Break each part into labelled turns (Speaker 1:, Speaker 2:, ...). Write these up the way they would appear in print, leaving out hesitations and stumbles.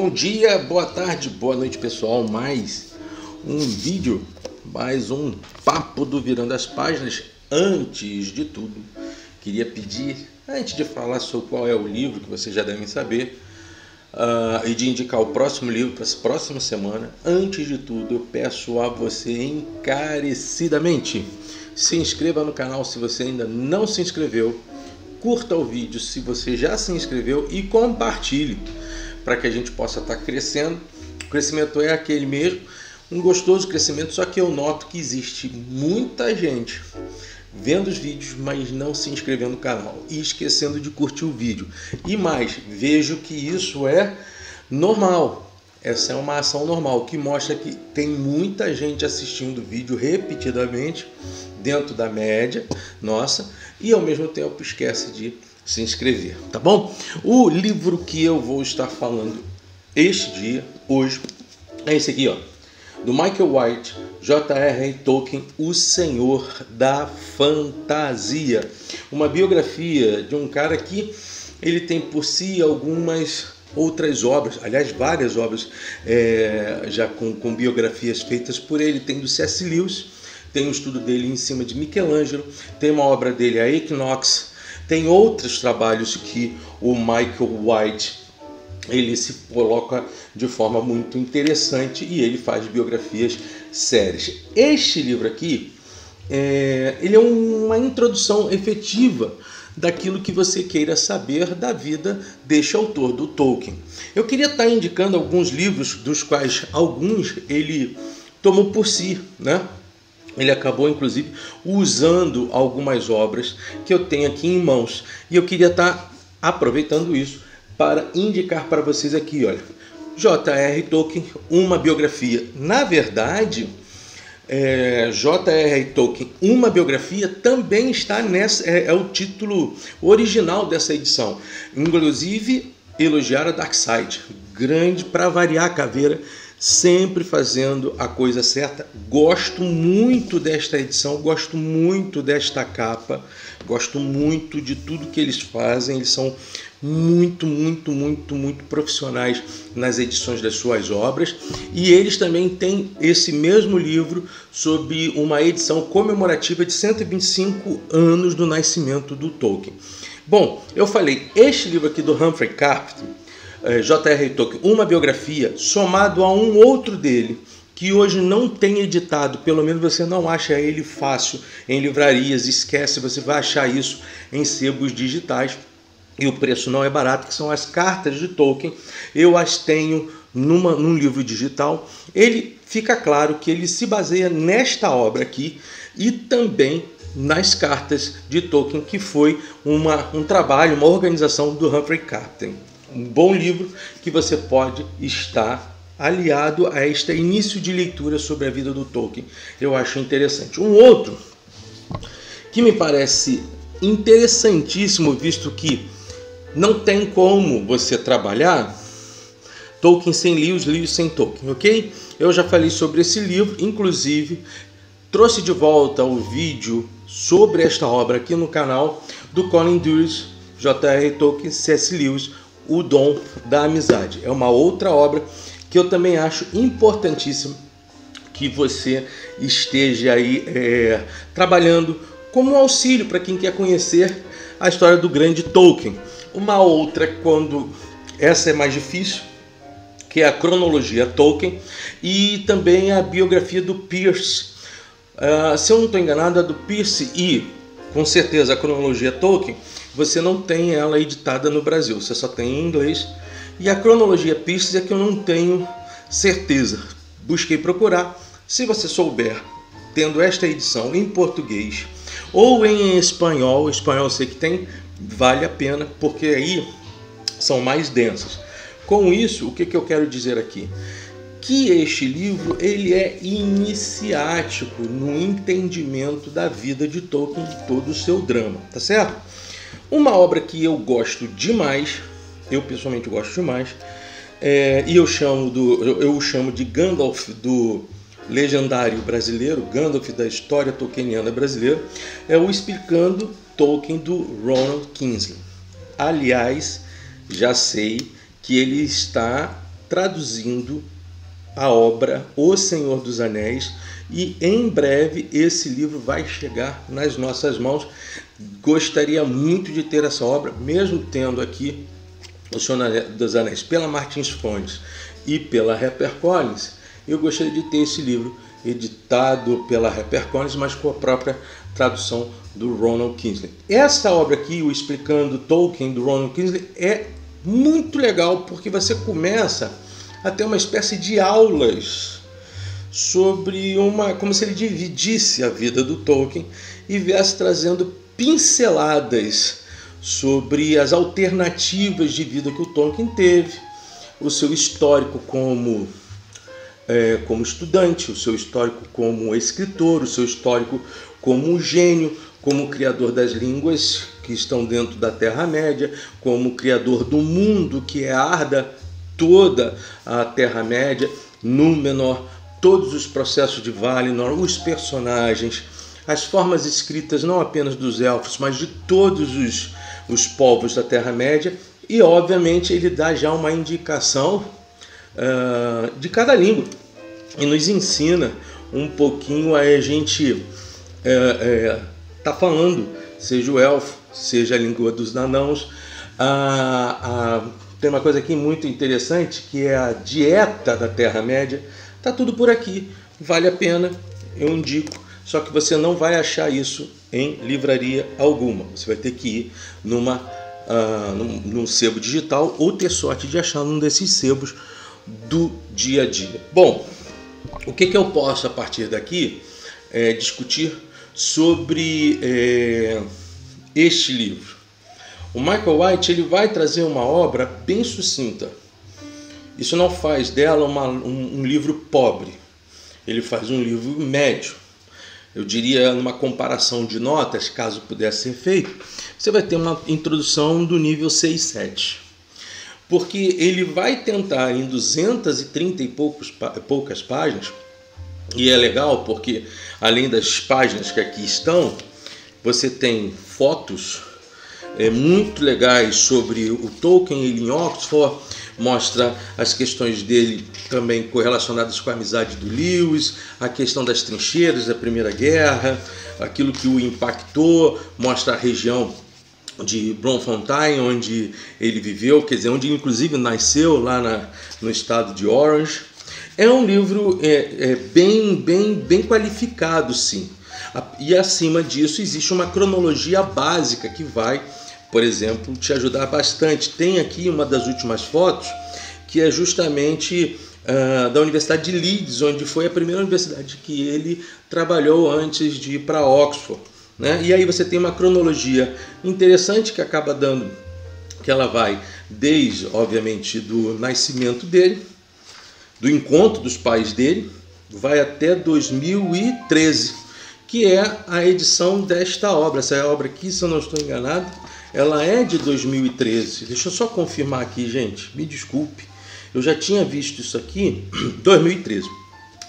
Speaker 1: Bom dia, boa tarde, boa noite, pessoal. Mais um vídeo, mais um papo do Virando as Páginas. Antes de tudo, queria pedir, antes de falar sobre qual é o livro, que vocês já devem saber, e de indicar o próximo livro para essa próxima semana, antes de tudo, eu peço a você encarecidamente, se inscreva no canal se você ainda não se inscreveu, curta o vídeo se você já se inscreveu e compartilhe, para que a gente possa estar crescendo. O crescimento é aquele mesmo, um gostoso crescimento, só que eu noto que existe muita gente vendo os vídeos, mas não se inscrevendo no canal e esquecendo de curtir o vídeo. E mais, vejo que isso é normal. Essa é uma ação normal, que mostra que tem muita gente assistindo o vídeo repetidamente, dentro da média nossa, e ao mesmo tempo esquece de se inscrever, tá bom? O livro que eu vou estar falando hoje, é esse aqui, ó, do Michael White, J.R.R. Tolkien, O Senhor da Fantasia. Uma biografia de um cara que ele tem por si algumas outras obras, aliás, várias obras já com biografias feitas por ele. Tem do C.S. Lewis, tem um estudo dele em cima de Michelangelo, tem uma obra dele, a Equinox, tem outros trabalhos que o Michael White ele se coloca de forma muito interessante e ele faz biografias sérias. Este livro aqui, ele é uma introdução efetiva daquilo que você queira saber da vida deste autor, do Tolkien. Eu queria estar indicando alguns livros, dos quais alguns ele tomou por si, né? Ele acabou, inclusive, usando algumas obras que eu tenho aqui em mãos. E eu queria estar aproveitando isso para indicar para vocês aqui, olha, J.R.R. Tolkien, uma biografia. Na verdade, J.R.R. Tolkien, uma biografia, também está nessa, é o título original dessa edição. Inclusive, elogiar a Darkseid, grande para variar a caveira, sempre fazendo a coisa certa. Gosto muito desta edição, gosto muito desta capa, gosto muito de tudo que eles fazem. Eles são muito profissionais nas edições das suas obras, e eles também têm esse mesmo livro sob uma edição comemorativa de 125 anos do nascimento do Tolkien. Bom, eu falei, este livro aqui do Humphrey Carpenter, J.R.R. Tolkien, uma biografia, somado a um outro dele, que hoje não tem editado, pelo menos você não acha ele fácil em livrarias, esquece, você vai achar isso em sebos digitais, e o preço não é barato, que são as cartas de Tolkien. Eu as tenho num livro digital. Ele fica claro que ele se baseia nesta obra aqui e também nas cartas de Tolkien, que foi um trabalho, uma organização do Humphrey Carpenter. Um bom livro que você pode estar aliado a este início de leitura sobre a vida do Tolkien. Eu acho interessante. Um outro que me parece interessantíssimo, visto que não tem como você trabalhar Tolkien sem Lewis, Lewis sem Tolkien, ok? Eu já falei sobre esse livro, inclusive trouxe de volta o vídeo sobre esta obra aqui no canal do Colin Dulles, J.R.R. Tolkien, C.S. Lewis, O Dom da Amizade. É uma outra obra que eu também acho importantíssimo que você esteja aí trabalhando como um auxílio para quem quer conhecer a história do grande Tolkien. Uma outra, quando essa é mais difícil, que é a cronologia Tolkien, e também a biografia do Pierce. Se eu não estou enganado, a do Pierce, e com certeza a cronologia Tolkien, você não tem ela editada no Brasil, você só tem em inglês. E a cronologia Pierce é que eu não tenho certeza. Busquei procurar. Se você souber, tendo esta edição em português ou em espanhol eu sei que tem, vale a pena, porque aí são mais densas. Com isso, o que eu quero dizer aqui? Que este livro ele é iniciático no entendimento da vida de Tolkien, de todo o seu drama, tá certo? Uma obra que eu gosto demais, eu pessoalmente gosto demais, e eu chamo de Gandalf do legendário brasileiro, Gandalf da história tolkieniana brasileira, é o Explicando Tolkien do Ronald Kingsley. Aliás, já sei que ele está traduzindo a obra O Senhor dos Anéis, e em breve esse livro vai chegar nas nossas mãos. Gostaria muito de ter essa obra, mesmo tendo aqui O Senhor dos Anéis pela Martins Fontes e pela HarperCollins. Eu gostaria de ter esse livro editado pela HarperCollins, mas com a própria tradução do Ronald Kingsley. Essa obra aqui, o Explicando Tolkien, do Ronald Kingsley, é muito legal, porque você começa a ter uma espécie de aulas sobre como se ele dividisse a vida do Tolkien e viesse trazendo pinceladas sobre as alternativas de vida que o Tolkien teve, o seu histórico como estudante, o seu histórico como escritor, o seu histórico como gênio, como criador das línguas que estão dentro da Terra-média, como criador do mundo que arda toda a Terra-média, Númenor, todos os processos de Valinor, os personagens, as formas escritas não apenas dos elfos, mas de todos os povos da Terra-média, e obviamente ele dá já uma indicação de cada língua e nos ensina um pouquinho a gente tá falando, seja o elfo, seja a língua dos anãos. Tem uma coisa aqui muito interessante, que é a dieta da Terra-média. Tá tudo por aqui, vale a pena, eu indico, só que você não vai achar isso em livraria alguma. Você vai ter que ir num sebo digital ou ter sorte de achar num desses sebos do dia a dia. Bom, o que eu posso a partir daqui discutir sobre este livro? O Michael White ele vai trazer uma obra bem sucinta. Isso não faz dela um livro pobre. Ele faz um livro médio. Eu diria, numa comparação de notas, caso pudesse ser feito, você vai ter uma introdução do nível 6, 7. Porque ele vai tentar, em 230 e poucas páginas, e é legal porque, além das páginas que aqui estão, você tem fotos muito legais sobre o Tolkien, ele em Oxford, mostra as questões dele também correlacionadas com a amizade do Lewis, a questão das trincheiras da Primeira Guerra, aquilo que o impactou, mostra a região de Bloemfontein, onde ele viveu, quer dizer, onde ele inclusive nasceu, lá no estado de Orange. É um livro bem qualificado, sim. E acima disso existe uma cronologia básica que vai, por exemplo, te ajudar bastante. Tem aqui uma das últimas fotos, que é justamente da Universidade de Leeds, onde foi a primeira universidade que ele trabalhou antes de ir para Oxford, né? E aí você tem uma cronologia interessante que acaba dando, que ela vai desde, obviamente, do nascimento dele, do encontro dos pais dele, vai até 2013, que é a edição desta obra. Essa obra aqui, se eu não estou enganado, ela é de 2013. Deixa eu só confirmar aqui, gente, me desculpe. Eu já tinha visto isso aqui em 2013.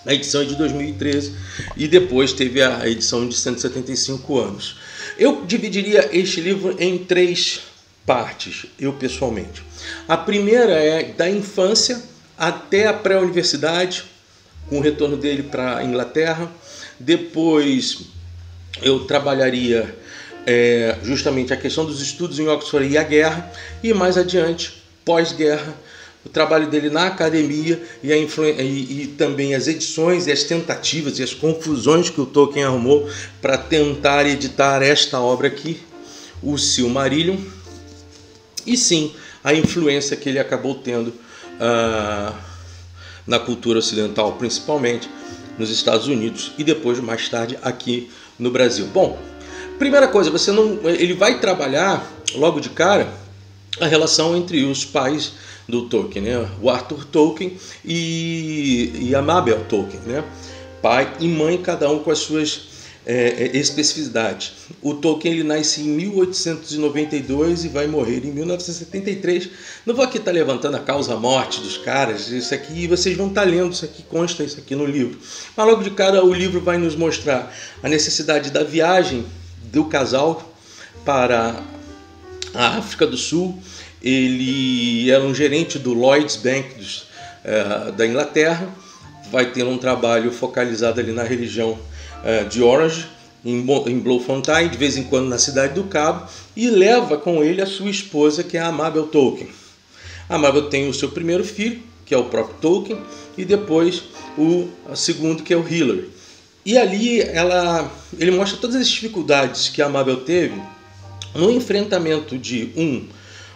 Speaker 1: A edição é de 2013 e depois teve a edição de 175 anos. Eu dividiria este livro em 3 partes, eu pessoalmente. A primeira é da infância até a pré-universidade, com o retorno dele para a Inglaterra. Depois eu trabalharia justamente a questão dos estudos em Oxford e a guerra, e mais adiante, pós-guerra, o trabalho dele na academia e também as edições e as tentativas e as confusões que o Tolkien arrumou para tentar editar esta obra aqui, o Silmarillion, e sim, a influência que ele acabou tendo na cultura ocidental, principalmente nos Estados Unidos e depois, mais tarde, aqui no Brasil. Bom, primeira coisa, ele vai trabalhar logo de cara a relação entre os pais do Tolkien, né? O Arthur Tolkien e a Mabel Tolkien, né? Pai e mãe, cada um com as suas especificidades. O Tolkien ele nasce em 1892 e vai morrer em 1973. Não vou aqui estar levantando a causa-morte dos caras, isso aqui vocês vão estar lendo, isso aqui consta isso aqui no livro. Mas logo de cara o livro vai nos mostrar a necessidade da viagem do casal para a África do Sul. Ele era um gerente do Lloyds Bank da Inglaterra, vai ter um trabalho focalizado ali na religião de Orange, em Bloemfontein, de vez em quando na Cidade do Cabo, e leva com ele a sua esposa, que é a Mabel Tolkien. A Mabel tem o seu primeiro filho, que é o próprio Tolkien, e depois o segundo, que é o Hilary. E ali ele mostra todas as dificuldades que a Mabel teve no enfrentamento de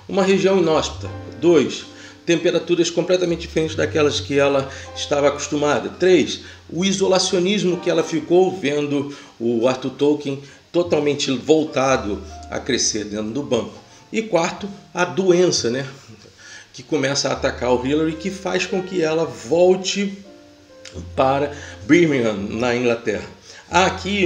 Speaker 1: uma região inóspita, 2, temperaturas completamente diferentes daquelas que ela estava acostumada, 3, o isolacionismo que ela ficou vendo o Arthur Tolkien totalmente voltado a crescer dentro do banco, e 4, a doença, né, que começa a atacar o Hilary, que faz com que ela volte para Birmingham, na Inglaterra. Há aqui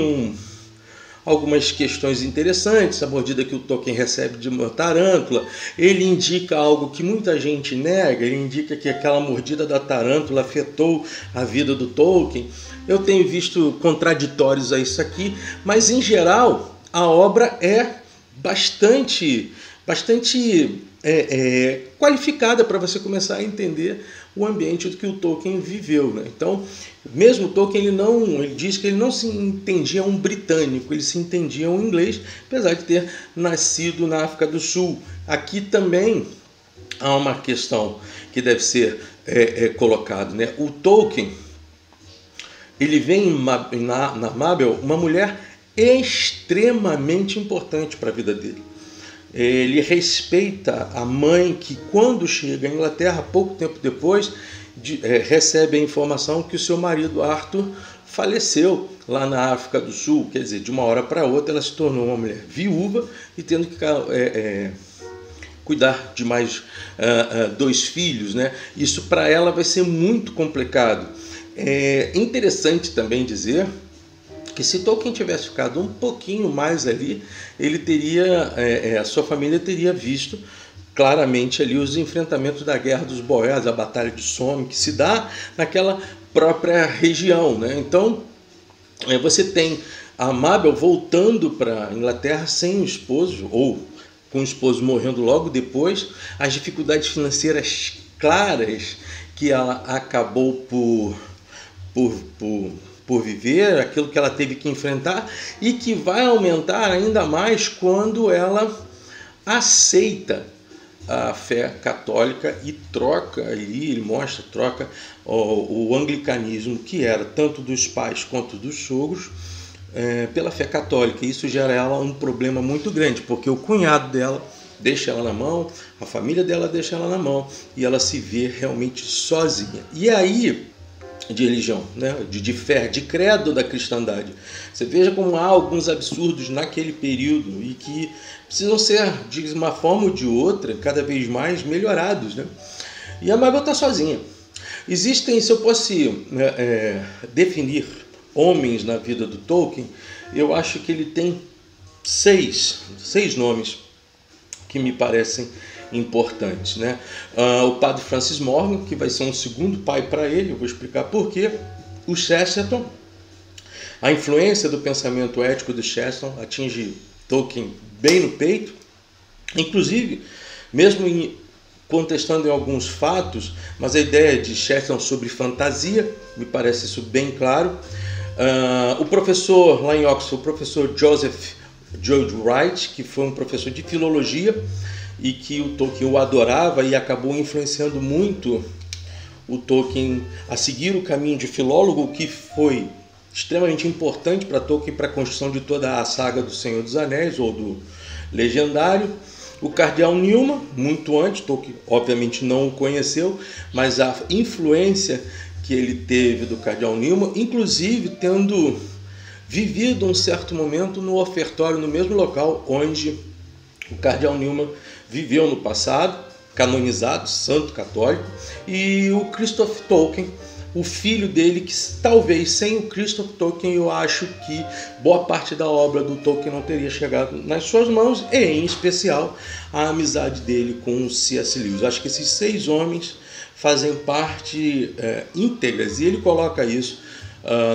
Speaker 1: algumas questões interessantes. A mordida que o Tolkien recebe de uma tarântula, ele indica algo que muita gente nega, ele indica que aquela mordida da tarântula afetou a vida do Tolkien. Eu tenho visto contraditórios a isso aqui, mas em geral a obra é bastante qualificada para você começar a entender o ambiente do que o Tolkien viveu, né? Então, mesmo Tolkien, ele diz que ele não se entendia um britânico, ele se entendia um inglês, apesar de ter nascido na África do Sul. Aqui também há uma questão que deve ser colocada, né? O Tolkien, ele vê na Mabel uma mulher extremamente importante para a vida dele. Ele respeita a mãe que, quando chega à Inglaterra, pouco tempo depois, recebe a informação que o seu marido Arthur faleceu lá na África do Sul. Quer dizer, de uma hora para outra ela se tornou uma mulher viúva e tendo que cuidar de mais 2 filhos, né? Isso para ela vai ser muito complicado. É interessante também dizer que se Tolkien tivesse ficado um pouquinho mais ali, ele teria, a sua família teria visto claramente ali os enfrentamentos da Guerra dos Boers, a Batalha de Somme, que se dá naquela própria região, né? Então, você tem a Mabel voltando para a Inglaterra sem o esposo, ou com o esposo morrendo logo depois, as dificuldades financeiras claras que ela acabou por viver, aquilo que ela teve que enfrentar, e que vai aumentar ainda mais quando ela aceita a fé católica e troca, ele troca o anglicanismo, que era tanto dos pais quanto dos sogros, pela fé católica. Isso gera ela um problema muito grande, porque o cunhado dela deixa ela na mão, a família dela deixa ela na mão, e ela se vê realmente sozinha. E aí, de religião, né? de fé, de credo da cristandade. Você veja como há alguns absurdos naquele período e que precisam ser, de uma forma ou de outra, cada vez mais melhorados, né? E a Mabel está sozinha. Existem, se eu fosse definir homens na vida do Tolkien, eu acho que ele tem seis nomes que me parecem importantes, né? O padre Francis Morgan, que vai ser um segundo pai para ele, eu vou explicar por quê. O Chesterton, a influência do pensamento ético do Chesterton atinge Tolkien bem no peito, inclusive, mesmo contestando em alguns fatos, mas a ideia de Chesterton sobre fantasia, me parece isso bem claro. O professor lá em Oxford, o professor Joseph George Wright, que foi um professor de filologia, e que o Tolkien o adorava e acabou influenciando muito o Tolkien a seguir o caminho de filólogo, o que foi extremamente importante para Tolkien, para a construção de toda a saga do Senhor dos Anéis, ou do Legendário. O cardeal Newman, muito antes, Tolkien obviamente não o conheceu, mas a influência que ele teve do cardeal Newman, inclusive tendo vivido um certo momento no ofertório, no mesmo local onde o cardeal Newman viveu no passado, canonizado, santo católico, e o Christopher Tolkien, o filho dele, que talvez sem o Christopher Tolkien eu acho que boa parte da obra do Tolkien não teria chegado nas suas mãos, e em especial a amizade dele com o C.S. Lewis. Acho que esses 6 homens fazem parte íntegras, e ele coloca isso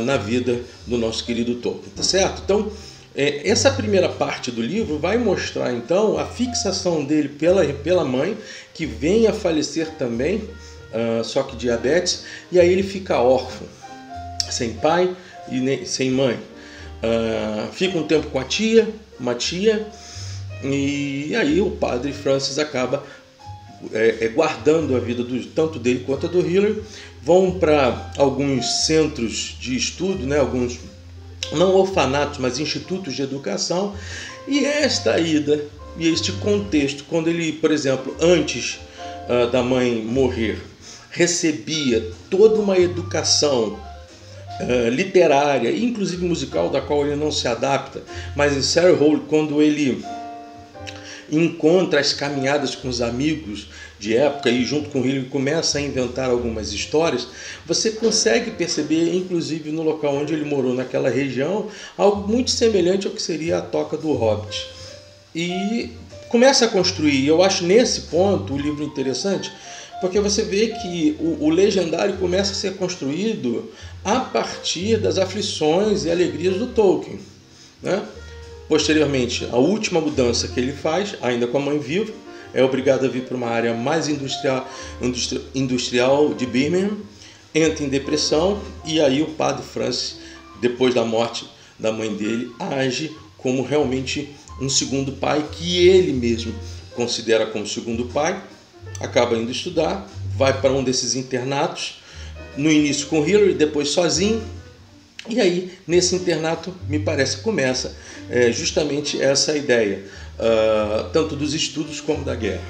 Speaker 1: na vida do nosso querido Tolkien, tá certo? Então, essa primeira parte do livro vai mostrar então a fixação dele pela mãe, que vem a falecer também só que diabetes, e aí ele fica órfão, sem pai e sem mãe. Fica um tempo com uma tia, e aí o padre Francis acaba guardando a vida tanto dele quanto a do Hillary. Vão para alguns centros de estudo, né, alguns, não orfanatos, mas institutos de educação, e esta ida e este contexto, quando ele, por exemplo, antes da mãe morrer, recebia toda uma educação literária, inclusive musical, da qual ele não se adapta, mas em Surrey Hall, quando ele encontra as caminhadas com os amigos de época e junto com ele começa a inventar algumas histórias, você consegue perceber, inclusive no local onde ele morou, naquela região, algo muito semelhante ao que seria a Toca do Hobbit. E começa a construir. Eu acho nesse ponto o livro interessante, porque você vê que o legendário começa a ser construído a partir das aflições e alegrias do Tolkien, né? Posteriormente, a última mudança que ele faz, ainda com a mãe viva, é obrigado a vir para uma área mais industrial de Birmingham, entra em depressão, e aí o padre Francis, depois da morte da mãe dele, age como realmente um segundo pai, que ele mesmo considera como segundo pai, acaba indo estudar, vai para um desses internatos, no início com Hillary, depois sozinho, e aí nesse internato, me parece, começa justamente essa ideia, tanto dos estudos como da guerra.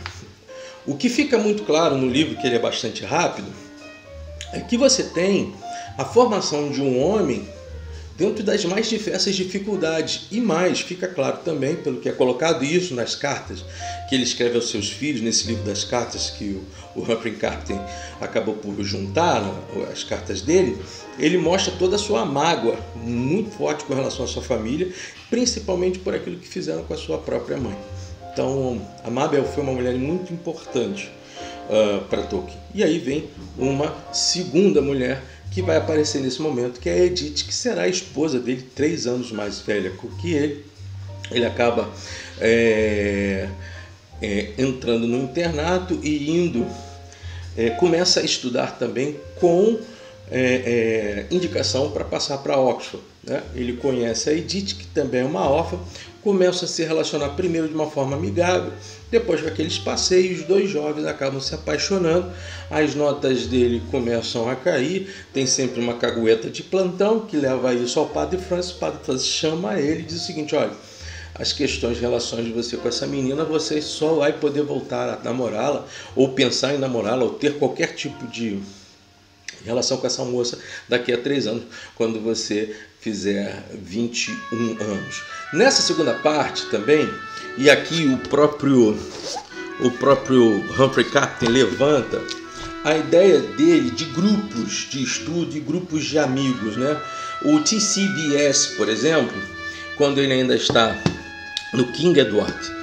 Speaker 1: O que fica muito claro no livro, que ele é bastante rápido, é que você tem a formação de um homem dentro das mais diversas dificuldades. E mais, fica claro também, pelo que é colocado isso nas cartas que ele escreve aos seus filhos, nesse livro das cartas que o Humphrey Captain acabou por juntar, as cartas dele, ele mostra toda a sua mágoa muito forte com relação à sua família, principalmente por aquilo que fizeram com a sua própria mãe. Então, a Mabel foi uma mulher muito importante para Tolkien. E aí vem uma segunda mulher que vai aparecer nesse momento, que é a Edith, que será a esposa dele, 3 anos mais velha que ele. Ele acaba entrando no internato e indo, começa a estudar também com indicação para passar para Oxford, né? Ele conhece a Edith, que também é uma órfã, começa a se relacionar primeiro de uma forma amigável, depois com aqueles passeios, os dois jovens acabam se apaixonando, as notas dele começam a cair, tem sempre uma cagueta de plantão que leva isso ao padre Francis. O padre Francis chama ele e diz o seguinte: olha, as questões de relações de você com essa menina, você só vai poder voltar a namorá-la, ou pensar em namorá-la, ou ter qualquer tipo de relação com essa moça daqui a 3 anos, quando você fizer 21 anos. Nessa segunda parte também, e aqui o próprio Humphrey Captain levanta a ideia dele de grupos de estudo e grupos de amigos, né? O TCBS, por exemplo, quando ele ainda está no King Edward,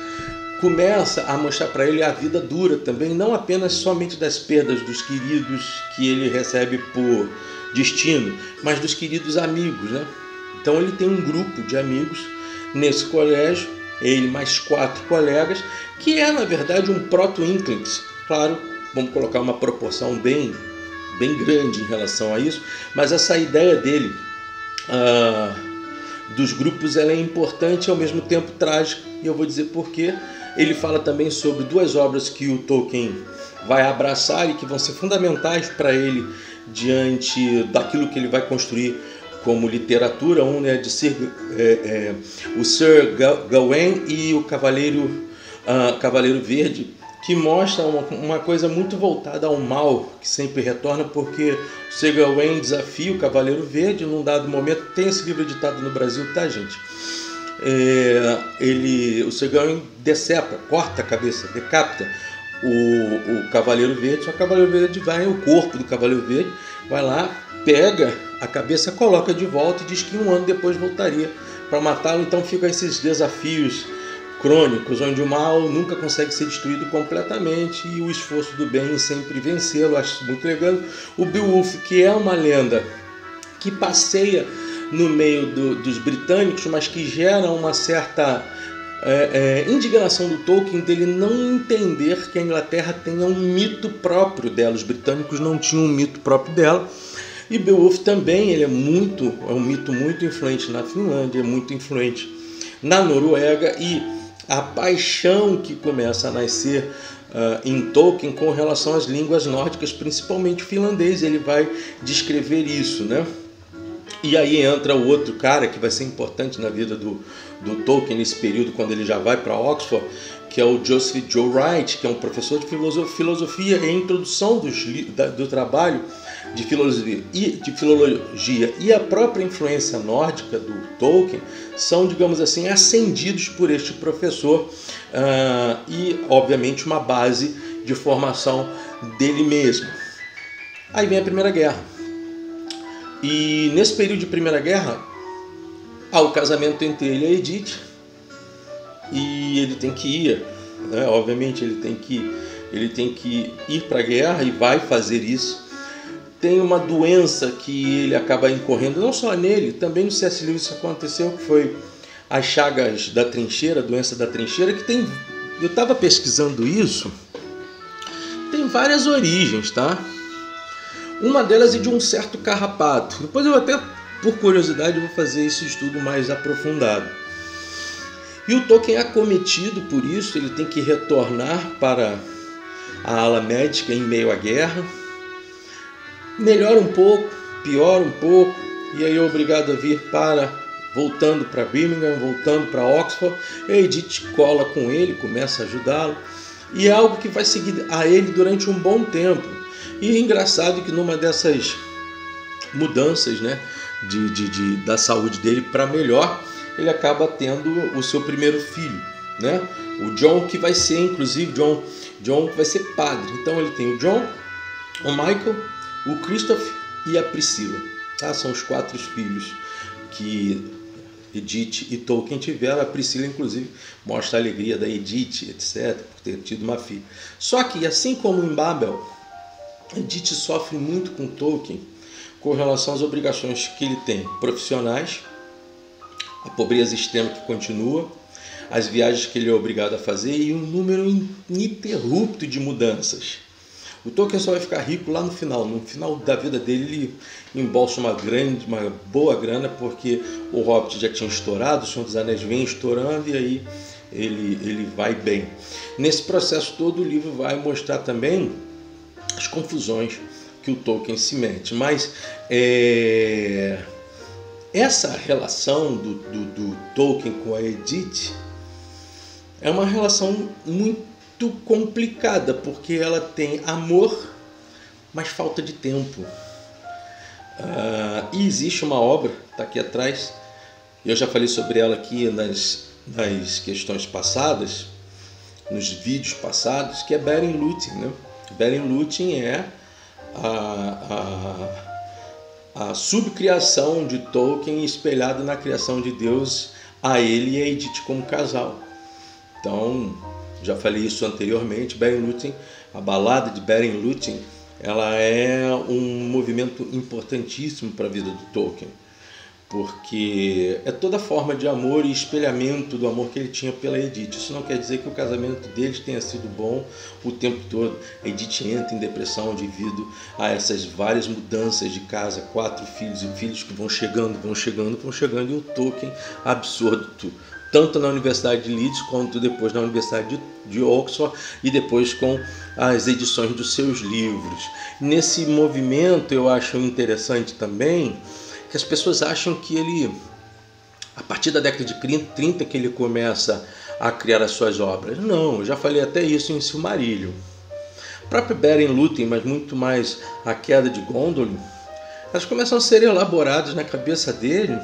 Speaker 1: começa a mostrar para ele a vida dura também, não apenas somente das perdas dos queridos que ele recebe por destino, mas dos queridos amigos, né? Então ele tem um grupo de amigos nesse colégio, ele mais 4 colegas, que é na verdade um proto-Inklings. Claro, vamos colocar uma proporção bem grande em relação a isso, mas essa ideia dele dos grupos, ela é importante e ao mesmo tempo trágica, e eu vou dizer por quê. Ele fala também sobre 2 obras que o Tolkien vai abraçar e que vão ser fundamentais para ele diante daquilo que ele vai construir como literatura. Um é de o Sir Gawain e o Cavaleiro Verde, que mostra uma coisa muito voltada ao mal, que sempre retorna, porque o Sir Gawain desafia o Cavaleiro Verde num dado momento. Tem esse livro editado no Brasil, tá, gente? O Sir Gawain decepa, corta a cabeça, decapita o Cavaleiro Verde. Só que o Cavaleiro Verde o corpo do Cavaleiro Verde vai lá, pega a cabeça, coloca de volta e diz que 1 ano depois voltaria para matá-lo. Então ficam esses desafios crônicos, onde o mal nunca consegue ser destruído completamente e o esforço do bem sempre vencê-lo. Acho muito legal. O Beowulf, que é uma lenda que passeia no meio dos britânicos, mas que gera uma certa indignação do Tolkien dele não entender que a Inglaterra tenha um mito próprio dela. Os britânicos não tinham um mito próprio dela. E Beowulf também, ele é um mito muito influente na Finlândia, muito influente na Noruega, e a paixão que começa a nascer em Tolkien com relação às línguas nórdicas, principalmente o finlandês, ele vai descrever isso, né? E aí entra o outro cara que vai ser importante na vida do Tolkien nesse período, quando ele já vai para Oxford, que é o Joseph Joe Wright, que é um professor de filosofia e introdução do trabalho de filologia e a própria influência nórdica do Tolkien são, digamos assim, ascendidos por este professor e, obviamente, uma base de formação dele mesmo. Aí vem a Primeira Guerra. E nesse período de Primeira Guerra, há o casamento entre ele e a Edith, e ele tem que ir, né? Obviamente ele tem que ir para a guerra e vai fazer isso. Tem uma doença que ele acaba incorrendo, não só nele, também no C.S. Lewis isso aconteceu, que foi as chagas da trincheira, a doença da trincheira, que tem, eu estava pesquisando isso, tem várias origens, tá? Uma delas é de um certo carrapato. Depois eu até, por curiosidade, vou fazer esse estudo mais aprofundado. E o Tolkien é acometido por isso, ele tem que retornar para a ala médica em meio à guerra. Melhora um pouco, piora um pouco, e aí é obrigado a vir voltando para Birmingham, voltando para Oxford. A Edith cola com ele, começa a ajudá-lo, e é algo que vai seguir a ele durante um bom tempo. E é engraçado que numa dessas mudanças, né, da saúde dele para melhor, ele acaba tendo o seu primeiro filho, né? O John, que vai ser, inclusive, John que vai ser padre. Então ele tem o John, o Michael, o Christoph e a Priscila. Tá? São os 4 filhos que Edith e Tolkien tiveram. A Priscila, inclusive, mostra a alegria da Edith, etc., por ter tido uma filha. Só que, assim como em Babel, Edith sofre muito com Tolkien com relação às obrigações que ele tem profissionais, a pobreza extrema que continua, as viagens que ele é obrigado a fazer e um número ininterrupto de mudanças. O Tolkien só vai ficar rico lá no final da vida dele ele embolsa uma boa grana, porque o Hobbit já tinha estourado, o Senhor dos Anéis vem estourando, e aí ele vai bem. Nesse processo todo, o livro vai mostrar também as confusões que o Tolkien se mete, mas essa relação do Tolkien com a Edith é uma relação muito complicada, porque ela tem amor, mas falta de tempo. E existe uma obra, está aqui atrás, eu já falei sobre ela aqui nas questões passadas, nos vídeos passados, que é Beren Lúthien, né? Beren Lúthien é a subcriação de Tolkien espelhada na criação de Deus, a ele e a Edith como casal. Então, já falei isso anteriormente, Beren Lúthien, a balada de Beren Lúthien, ela é um movimento importantíssimo para a vida do Tolkien, porque é toda forma de amor e espelhamento do amor que ele tinha pela Edith. Isso não quer dizer que o casamento deles tenha sido bom o tempo todo. A Edith entra em depressão devido a essas várias mudanças de casa, 4 filhos e filhos que vão chegando, e o Tolkien absorve tudo, tanto na Universidade de Leeds quanto depois na Universidade de Oxford, e depois com as edições dos seus livros. Nesse movimento eu acho interessante também que as pessoas acham que ele, a partir da década de 30, que ele começa a criar as suas obras. Não, eu já falei até isso em Silmarillion. O próprio Beren Lúthien, mas muito mais a queda de Gondolin, elas começam a ser elaboradas na cabeça dele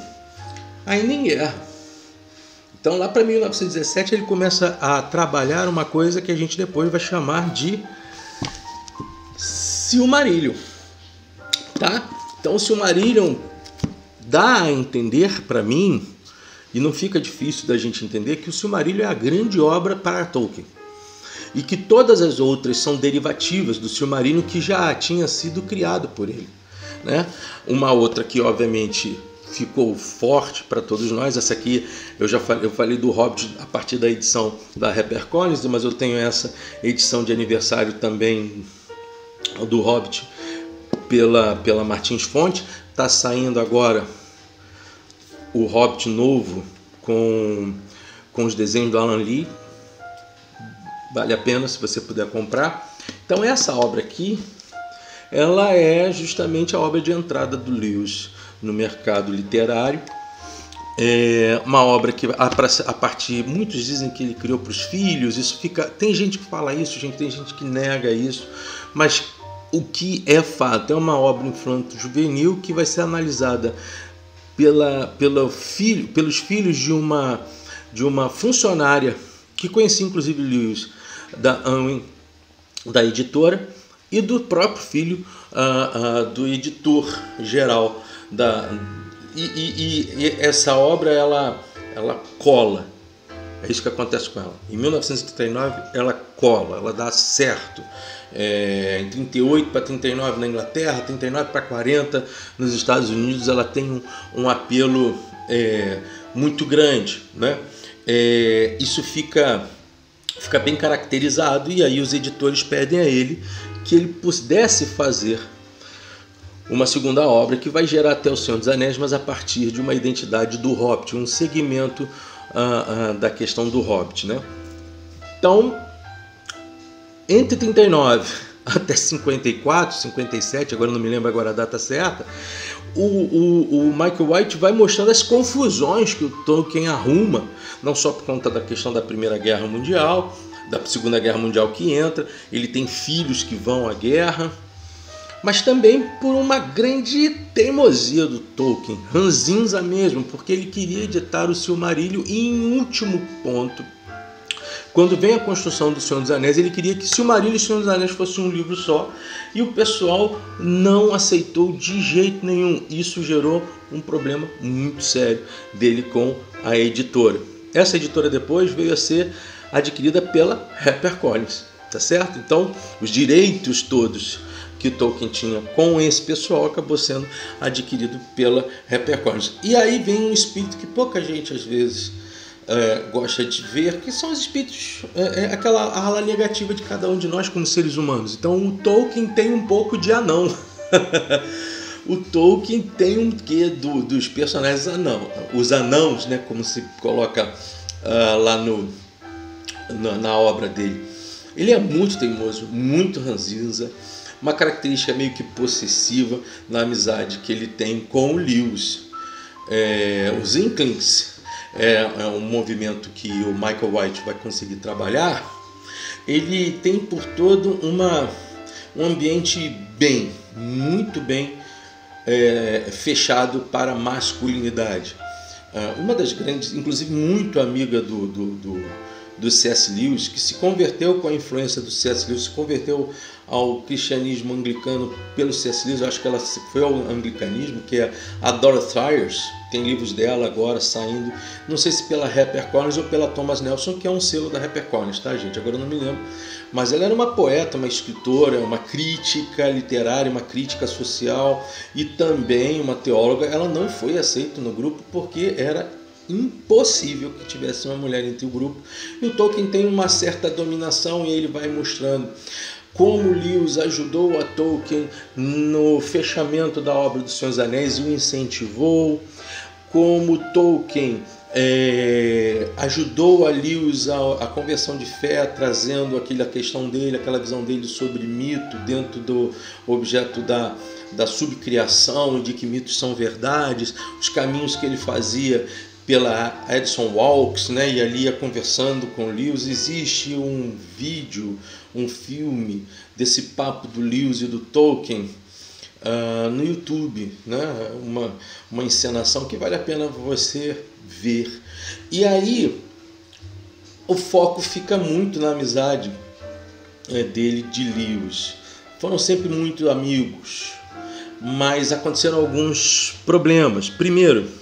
Speaker 1: ainda em guerra. Então lá para 1917 ele começa a trabalhar uma coisa que a gente depois vai chamar de Silmarillion. Tá? Então o Silmarillion dá a entender para mim, e não fica difícil da gente entender, que o Silmarillion é a grande obra para Tolkien, e que todas as outras são derivativas do Silmarillion que já tinha sido criado por ele, né? Uma outra que obviamente ficou forte para todos nós. Essa aqui eu falei do Hobbit a partir da edição da HarperCollins, mas eu tenho essa edição de aniversário também do Hobbit pela Martins Fonte. Está saindo agora o Hobbit novo com os desenhos do Alan Lee. Vale a pena se você puder comprar. Então essa obra aqui, ela é justamente a obra de entrada do Lewis no mercado literário. É uma obra que a partir, muitos dizem que ele criou para os filhos. Isso fica, tem gente que fala isso, tem gente que nega isso, mas o que é fato, é uma obra infanto-juvenil que vai ser analisada pelos filhos de uma funcionária que conhecia inclusive Lewis, da Unwin, da editora, e do próprio filho do editor geral e essa obra ela cola. É isso que acontece com ela. Em 1939 ela cola, ela dá certo. Em 38 para 39 na Inglaterra, 39 para 40 nos Estados Unidos, ela tem um apelo muito grande, né? Isso fica bem caracterizado, e aí os editores pedem a ele que ele pudesse fazer uma segunda obra que vai gerar até o Senhor dos Anéis, mas a partir de uma identidade do Hobbit, um segmento da questão do Hobbit, né? Então, entre 39 até 54, 57, agora não me lembro agora a data certa, o Michael White vai mostrando as confusões que o Tolkien arruma, não só por conta da questão da Primeira Guerra Mundial, da Segunda Guerra Mundial que entra, ele tem filhos que vão à guerra, mas também por uma grande teimosia do Tolkien, ranzinza mesmo, porque ele queria editar o Silmarillion e, em último ponto, quando vem a construção do Senhor dos Anéis, ele queria que Silmarillion e Senhor dos Anéis fosse um livro só, e o pessoal não aceitou de jeito nenhum. Isso gerou um problema muito sério dele com a editora. Essa editora depois veio a ser adquirida pela HarperCollins, tá certo? Então, os direitos todos que Tolkien tinha com esse pessoal acabou sendo adquirido pela HarperCollins. E aí vem um espírito que pouca gente às vezes gosta de ver, que são os espíritos, aquela ala negativa de cada um de nós como seres humanos. Então o Tolkien tem um pouco de anão. O Tolkien tem um quê dos personagens anão, os anãos, né, como se coloca lá na obra dele. Ele é muito teimoso, muito ranzinza, uma característica meio que possessiva na amizade que ele tem com o Lewis. Os Inklings é um movimento que o Michael White vai conseguir trabalhar. Ele tem por todo um ambiente muito bem fechado para a masculinidade. Uma das grandes, inclusive muito amiga do C.S. Lewis, que se converteu com a influência do C.S. Lewis, se converteu ao cristianismo anglicano pelo C.S. Lewis, eu acho que ela foi ao anglicanismo, que é a Dorothy Sayers, tem livros dela agora saindo, não sei se pela HarperCollins ou pela Thomas Nelson, que é um selo da HarperCollins, tá, gente? Agora eu não me lembro. Mas ela era uma poeta, uma escritora, uma crítica literária, uma crítica social e também uma teóloga. Ela não foi aceita no grupo porque era impossível que tivesse uma mulher entre o grupo. E o Tolkien tem uma certa dominação, e ele vai mostrando como Lewis ajudou a Tolkien no fechamento da obra do Senhor dos Anéis e o incentivou, como Tolkien ajudou a Lewis a conversão de fé, trazendo aquela questão dele, aquela visão dele sobre mito dentro do objeto da subcriação, de que mitos são verdades, os caminhos que ele fazia pela Edson Walks, né? E ali ia conversando com Lewis. Existe um vídeo, um filme desse papo do Lewis e do Tolkien no YouTube, né? Uma encenação que vale a pena você ver. E aí o foco fica muito na amizade dele de Lewis. Foram sempre muito amigos, mas aconteceram alguns problemas. Primeiro,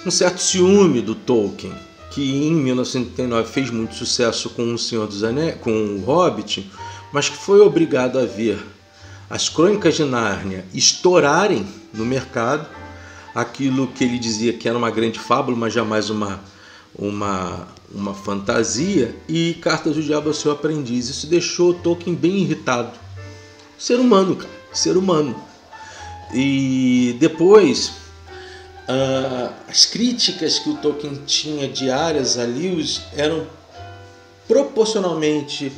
Speaker 1: um certo ciúme do Tolkien, que em 1939 fez muito sucesso com o Senhor dos Anéis, com o Hobbit, mas que foi obrigado a ver as Crônicas de Nárnia estourarem no mercado, aquilo que ele dizia que era uma grande fábula, mas jamais uma fantasia, e Cartas do Diabo ao Seu Aprendiz. Isso deixou Tolkien bem irritado. Ser humano, cara, ser humano. E depois, as críticas que o Tolkien tinha diárias a Lewis eram proporcionalmente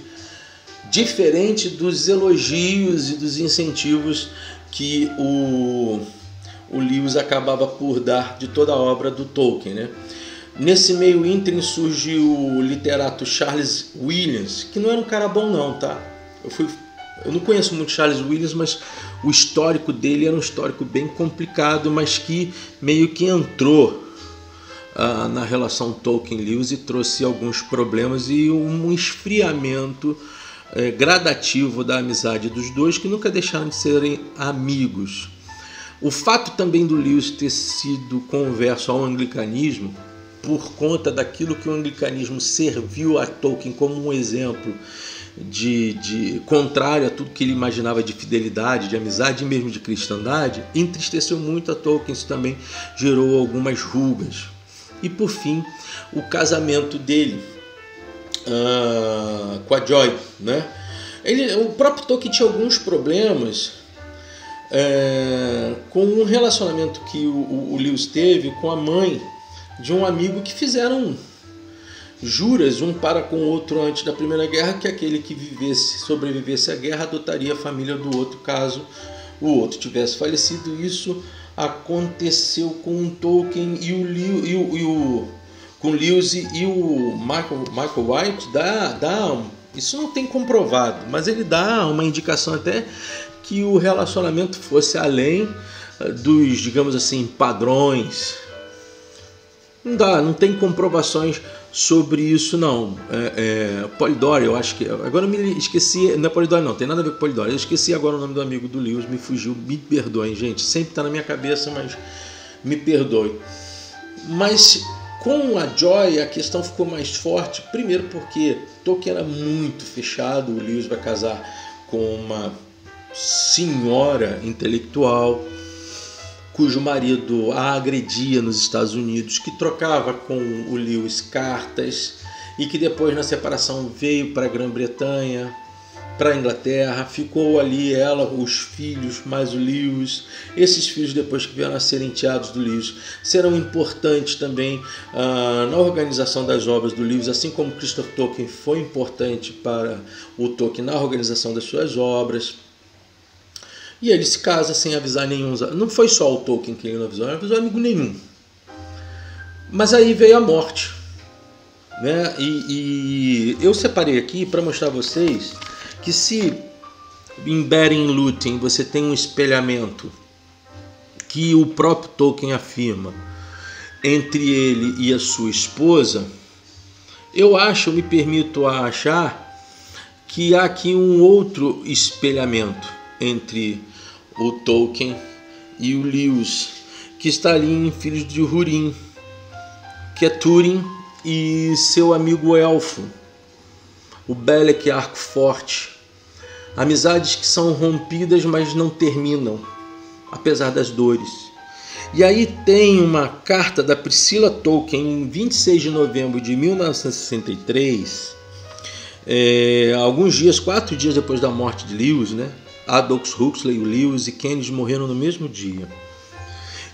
Speaker 1: diferentes dos elogios e dos incentivos que o Lewis acabava por dar de toda a obra do Tolkien, né? Nesse meio ínterim surge o literato Charles Williams, que não era um cara bom não, tá? Eu não conheço muito Charles Williams, mas o histórico dele era um histórico bem complicado, mas que meio que entrou na relação Tolkien-Lewis e trouxe alguns problemas e um esfriamento gradativo da amizade dos dois, que nunca deixaram de serem amigos. O fato também do Lewis ter sido converso ao anglicanismo, por conta daquilo que o anglicanismo serviu a Tolkien como um exemplo de contrário a tudo que ele imaginava de fidelidade, de amizade e mesmo de cristandade, entristeceu muito a Tolkien. Isso também gerou algumas rugas. E por fim, o casamento dele com a Joy, né? O próprio Tolkien tinha alguns problemas com um relacionamento que o Lewis teve com a mãe de um amigo, que fizeram juras um para com o outro antes da Primeira Guerra, que aquele que sobrevivesse à guerra adotaria a família do outro caso o outro tivesse falecido. Isso aconteceu com o Tolkien com Lewis e o Michael White. Isso não tem comprovado, mas ele dá uma indicação até que o relacionamento fosse além dos, digamos assim, padrões. Não tem comprovações sobre isso não. Polidori, eu acho que... Agora eu me esqueci, não é Polidori não, tem nada a ver com Polidori. Eu esqueci agora o nome do amigo do Lewis, me fugiu, me perdoem, gente. Sempre está na minha cabeça, mas me perdoe. Mas com a Joy a questão ficou mais forte, primeiro porque Tolkien era muito fechado. O Lewis vai casar com uma senhora intelectual cujo marido a agredia nos Estados Unidos, que trocava com o Lewis cartas e que depois na separação veio para a Grã-Bretanha, para a Inglaterra, ficou ali ela, os filhos, mais o Lewis. Esses filhos, depois que vieram a ser enteados do Lewis, serão importantes também na organização das obras do Lewis, assim como Christopher Tolkien foi importante para o Tolkien na organização das suas obras. E ele se casa sem avisar nenhum. Não foi só o Tolkien que ele não avisou amigo nenhum. Mas aí veio a morte, né? E eu separei aqui para mostrar a vocês que se em Beren e Lúthien você tem um espelhamento que o próprio Tolkien afirma entre ele e a sua esposa, eu me permito achar que há aqui um outro espelhamento entre o Tolkien e o Lewis, que está ali em Filhos de Húrin, que é Túrin e seu amigo elfo, o Belek Arco Forte. Amizades que são rompidas, mas não terminam, apesar das dores. E aí tem uma carta da Priscilla Tolkien, em 26 de novembro de 1963, alguns dias, 4 dias depois da morte de Lewis, né? Aldous Huxley, o Lewis e Kennedy morreram no mesmo dia.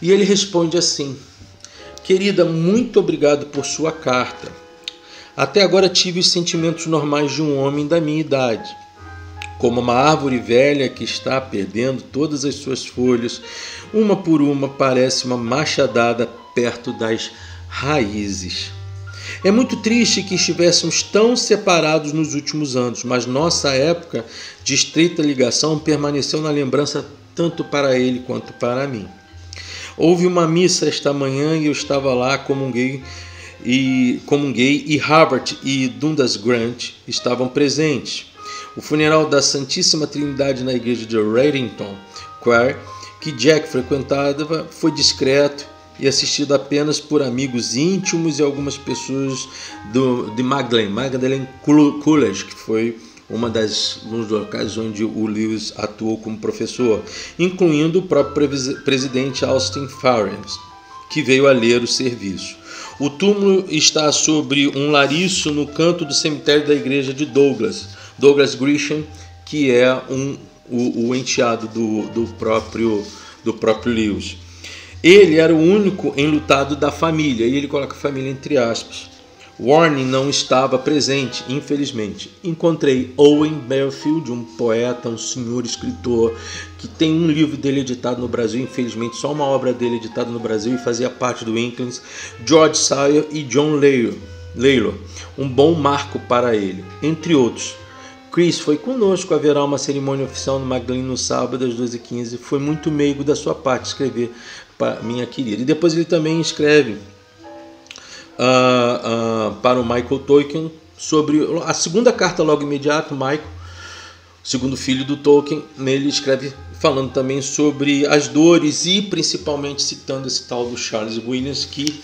Speaker 1: E ele responde assim: querida, muito obrigado por sua carta. Até agora tive os sentimentos normais de um homem da minha idade, como uma árvore velha que está perdendo todas as suas folhas, uma por uma parece uma machadada perto das raízes. É muito triste que estivéssemos tão separados nos últimos anos, mas nossa época de estreita ligação permaneceu na lembrança tanto para ele quanto para mim. Houve uma missa esta manhã e eu estava lá, comunguei e Herbert e Dundas Grant estavam presentes. O funeral da Santíssima Trindade na igreja de Reddington Square, que Jack frequentava, foi discreto e assistido apenas por amigos íntimos e algumas pessoas de Magdalene Coolidge, que foi uma das locais onde o Lewis atuou como professor, incluindo o próprio presidente Austin Farrens, que veio a ler o serviço. O túmulo está sobre um lariço no canto do cemitério da igreja de Douglas Grisham, que é o enteado do próprio Lewis. Ele era o único enlutado da família, e ele coloca a família entre aspas. Warren não estava presente, infelizmente. Encontrei Owen Barfield, um poeta, um senhor escritor, que tem um livro dele editado no Brasil, infelizmente só uma obra dele editada no Brasil e fazia parte do Inklings, George Sawyer e John Laylor, um bom marco para ele, entre outros. Chris foi conosco, haverá uma cerimônia oficial no Magdalene no sábado às 12h15, foi muito meigo da sua parte escrever para minha querida. E depois ele também escreve para o Michael Tolkien sobre a segunda carta logo imediato. Michael, segundo filho do Tolkien, ele escreve falando também sobre as dores e principalmente citando esse tal do Charles Williams, que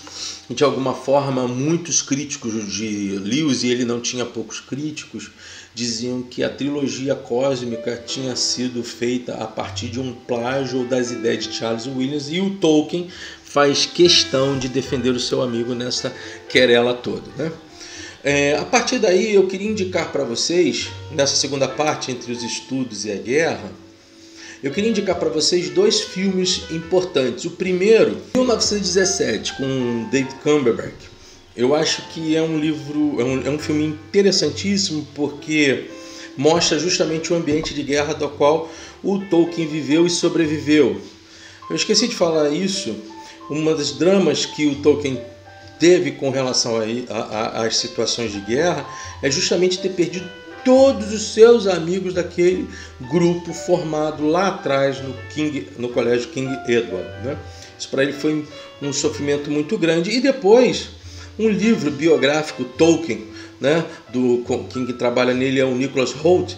Speaker 1: de alguma forma muitos críticos de Lewis, e ele não tinha poucos críticos, diziam que a trilogia cósmica tinha sido feita a partir de um plágio das ideias de Charles Williams, e o Tolkien faz questão de defender o seu amigo nessa querela toda, né? A partir daí eu queria indicar para vocês, nessa segunda parte entre os estudos e a guerra, eu queria indicar para vocês dois filmes importantes. O primeiro, 1917, com David Cumberbatch. Eu acho que é um livro, é um filme interessantíssimo porque mostra justamente o ambiente de guerra do qual o Tolkien viveu e sobreviveu. Eu esqueci de falar isso. Uma das dramas que o Tolkien teve com relação às situações de guerra é justamente ter perdido todos os seus amigos daquele grupo formado lá atrás no colégio King Edward, né? Isso para ele foi um sofrimento muito grande. E depois, um livro biográfico, Tolkien, né? Quem trabalha nele é o Nicholas Hoult,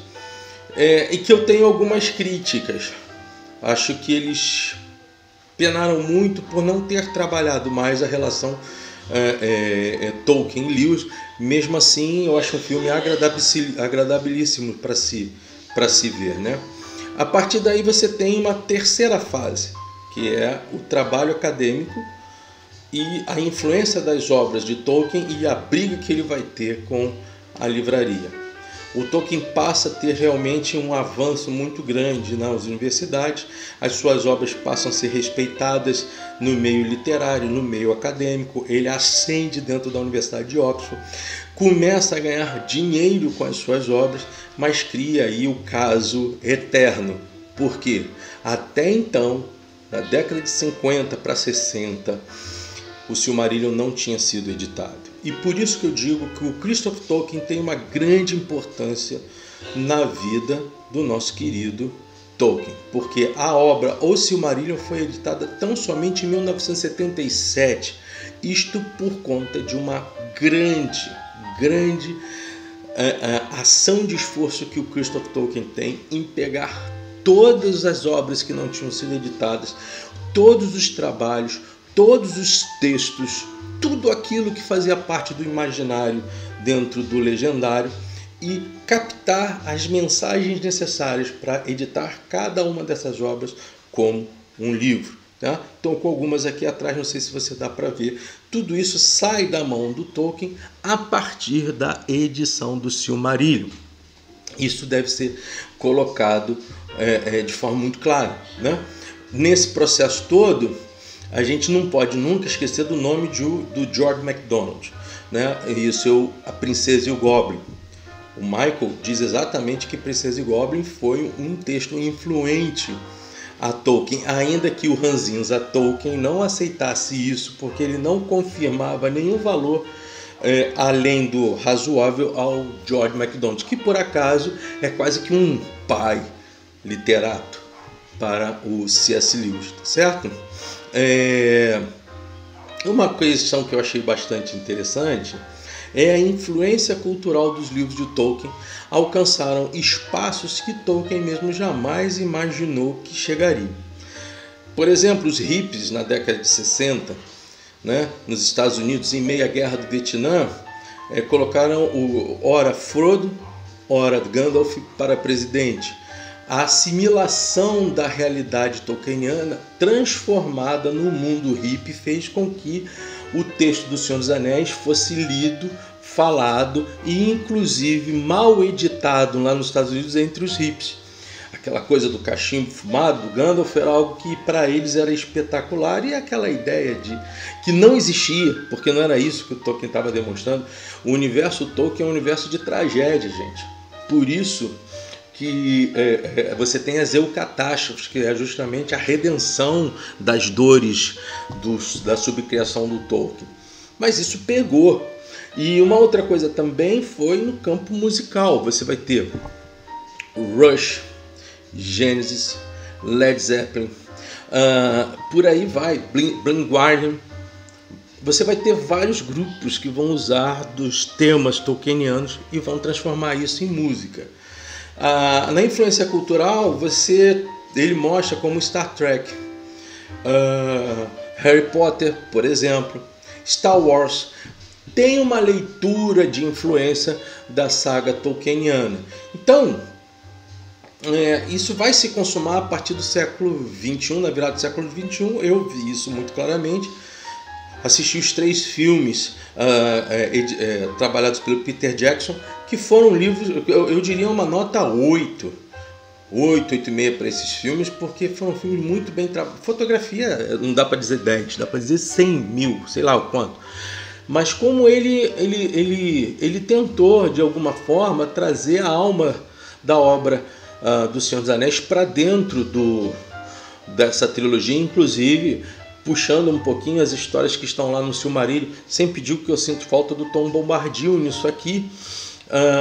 Speaker 1: e que eu tenho algumas críticas. Acho que eles penaram muito por não ter trabalhado mais a relação Tolkien e Lewis. Mesmo assim, eu acho um filme agradabilíssimo para se ver, né? A partir daí você tem uma terceira fase, que é o trabalho acadêmico e a influência das obras de Tolkien e a briga que ele vai ter com a livraria. O Tolkien passa a ter realmente um avanço muito grande nas universidades, as suas obras passam a ser respeitadas no meio literário, no meio acadêmico, ele ascende dentro da Universidade de Oxford, começa a ganhar dinheiro com as suas obras, mas cria aí o caso eterno. Por quê? Até então, na década de 50 para 60, o Silmarillion não tinha sido editado. E por isso que eu digo que o Christopher Tolkien tem uma grande importância na vida do nosso querido Tolkien, porque a obra O Silmarillion foi editada tão somente em 1977, isto por conta de uma grande ação de esforço que o Christopher Tolkien tem em pegar todas as obras que não tinham sido editadas, todos os trabalhos, todos os textos, tudo aquilo que fazia parte do imaginário dentro do legendário e captar as mensagens necessárias para editar cada uma dessas obras como um livro, tá? Então, com algumas aqui atrás, não sei se você dá para ver, tudo isso sai da mão do Tolkien a partir da edição do Silmarillion. Isso deve ser colocado de forma muito clara, né? Nesse processo todo, a gente não pode nunca esquecer do nome do George MacDonald, né? Isso A Princesa e o Goblin. O Michael diz exatamente que Princesa e Goblin foi um texto influente a Tolkien, ainda que o ranzinza Tolkien não aceitasse isso, porque ele não confirmava nenhum valor além do razoável ao George MacDonald, que por acaso é quase que um pai literato para o C.S. Lewis, tá certo? Uma questão que eu achei bastante interessante é a influência cultural dos livros de Tolkien alcançaram espaços que Tolkien mesmo jamais imaginou que chegariam. Por exemplo, os hippies na década de 60, né, nos Estados Unidos, em meio à guerra do Vietnã, colocaram ora Frodo ora Gandalf para presidente. A assimilação da realidade tolkieniana transformada no mundo hippie fez com que o texto do Senhor dos Anéis fosse lido, falado e inclusive mal editado lá nos Estados Unidos entre os hippies. Aquela coisa do cachimbo fumado do Gandalf era algo que para eles era espetacular, e aquela ideia de que não existia, porque não era isso que o Tolkien estava demonstrando. O universo Tolkien é um universo de tragédia, gente. Por isso que você tem as eucatástrofes, que é justamente a redenção das dores da subcriação do Tolkien. Mas isso pegou. E uma outra coisa também foi no campo musical. Você vai ter o Rush, Genesis, Led Zeppelin, por aí vai, Blind Guardian. Você vai ter vários grupos que vão usar dos temas tolkienianos e vão transformar isso em música. Na influência cultural, ele mostra como Star Trek, Harry Potter, por exemplo, Star Wars, tem uma leitura de influência da saga tolkieniana. Então, isso vai se consumar a partir do século XXI, na virada do século XXI. Eu vi isso muito claramente. Assisti os 3 filmes trabalhados pelo Peter Jackson, que foram livros, eu diria uma nota 8,5 para esses filmes, porque foram filmes muito bem trabalhados. Fotografia, não dá para dizer 10, dá para dizer 100 mil, sei lá o quanto. Mas como ele tentou, de alguma forma, trazer a alma da obra do Senhor dos Anéis para dentro dessa trilogia, inclusive puxando um pouquinho as histórias que estão lá no Silmarillion. Sempre digo que eu sinto falta do Tom Bombadil nisso aqui,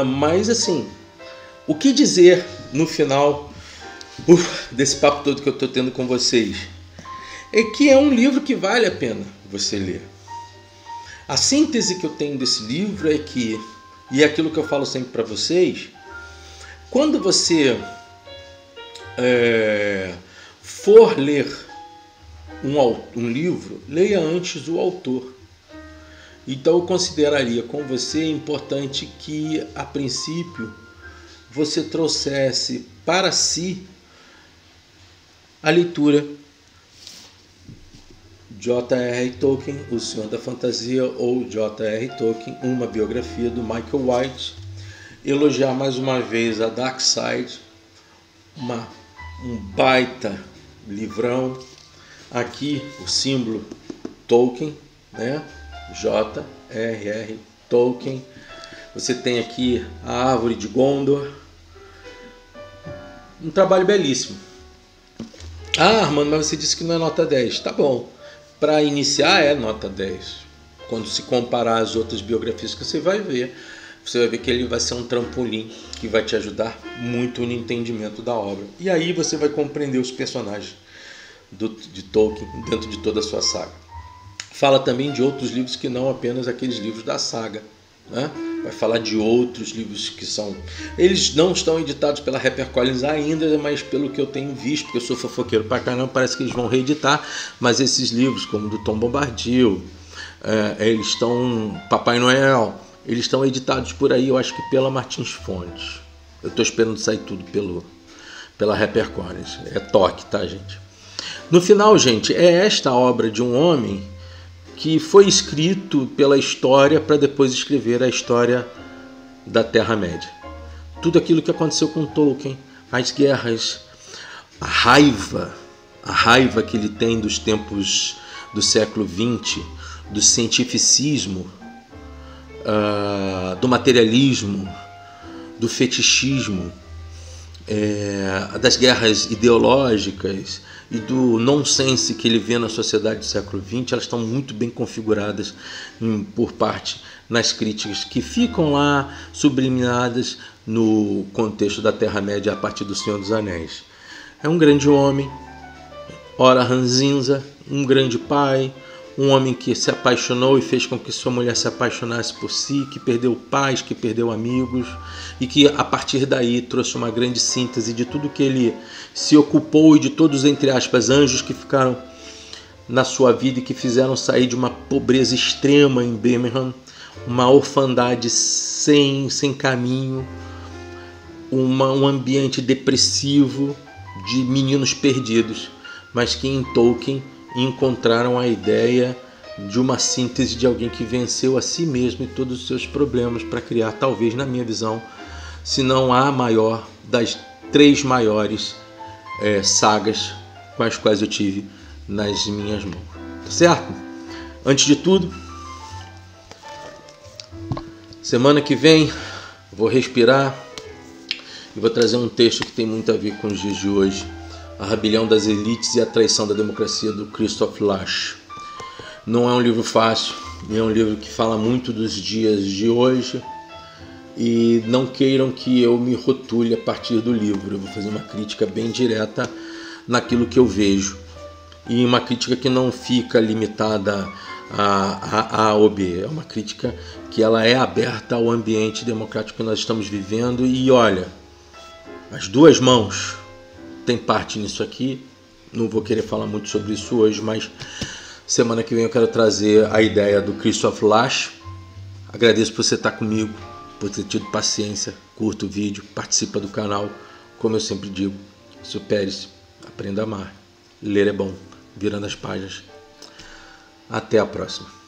Speaker 1: mas assim, o que dizer no final desse papo todo que eu estou tendo com vocês? É que é um livro que vale a pena você ler. A síntese que eu tenho desse livro é que, e é aquilo que eu falo sempre para vocês, quando você for ler um livro, leia antes o autor. Então eu consideraria com você importante que, a princípio, você trouxesse para si a leitura J.R.R. Tolkien, O Senhor da Fantasia, ou J.R.R. Tolkien, uma biografia do Michael White. Elogiar mais uma vez a Dark Side, um baita livrão. Aqui o símbolo Tolkien, né? J.R.R. Tolkien. Você tem aqui a Árvore de Gondor. Um trabalho belíssimo. Armando, mas você disse que não é nota 10. Tá bom. Para iniciar é nota 10. Quando se comparar as outras biografias que você vai ver que ele vai ser um trampolim que vai te ajudar muito no entendimento da obra. E aí você vai compreender os personagens de Tolkien dentro de toda a sua saga. Fala também de outros livros que não apenas aqueles livros da saga, né? Vai falar de outros livros que são... Eles não estão editados pela HarperCollins ainda, mas pelo que eu tenho visto, porque eu sou fofoqueiro pra caramba, parece que eles vão reeditar, mas esses livros, como do Tom Bombadil, eles estão... Papai Noel, eles estão editados por aí, eu acho que pela Martins Fontes. Eu estou esperando sair tudo pela HarperCollins. É toque, tá, gente? No final, gente, é esta obra de um homem que foi escrito pela história para depois escrever a história da Terra-média. Tudo aquilo que aconteceu com Tolkien, as guerras, a raiva que ele tem dos tempos do século XX, do cientificismo, do materialismo, do fetichismo, das guerras ideológicas e do nonsense que ele vê na sociedade do século XX, elas estão muito bem configuradas por parte nas críticas que ficam lá subliminadas no contexto da Terra-média a partir do Senhor dos Anéis. É um grande homem, ora ranzinza, um grande pai, um homem que se apaixonou e fez com que sua mulher se apaixonasse por si, que perdeu pais, que perdeu amigos, e que a partir daí trouxe uma grande síntese de tudo que ele se ocupou e de todos, entre aspas, anjos que ficaram na sua vida e que fizeram sair de uma pobreza extrema em Birmingham, uma orfandade sem caminho, um ambiente depressivo de meninos perdidos, mas que em Tolkien encontraram a ideia de uma síntese de alguém que venceu a si mesmo e todos os seus problemas para criar, talvez, na minha visão, se não a maior das 3 maiores sagas com as quais eu tive nas minhas mãos. Tá certo? Antes de tudo, semana que vem vou respirar e vou trazer um texto que tem muito a ver com os dias de hoje: A Rebelião das Elites e a Traição da Democracia, do Christoph Lasch. Não é um livro fácil, é um livro que fala muito dos dias de hoje, e não queiram que eu me rotule a partir do livro. Eu vou fazer uma crítica bem direta naquilo que eu vejo, e uma crítica que não fica limitada a A ou B. É uma crítica que ela é aberta ao ambiente democrático que nós estamos vivendo. E olha, as 2 mãos têm parte nisso aqui. Não vou querer falar muito sobre isso hoje, mas semana que vem eu quero trazer a ideia do Christoph Lasch. Agradeço por você estar comigo, por ter tido paciência. Curta o vídeo, participa do canal. Como eu sempre digo, supere-se, aprenda a amar. Ler é bom, virando as páginas. Até a próxima.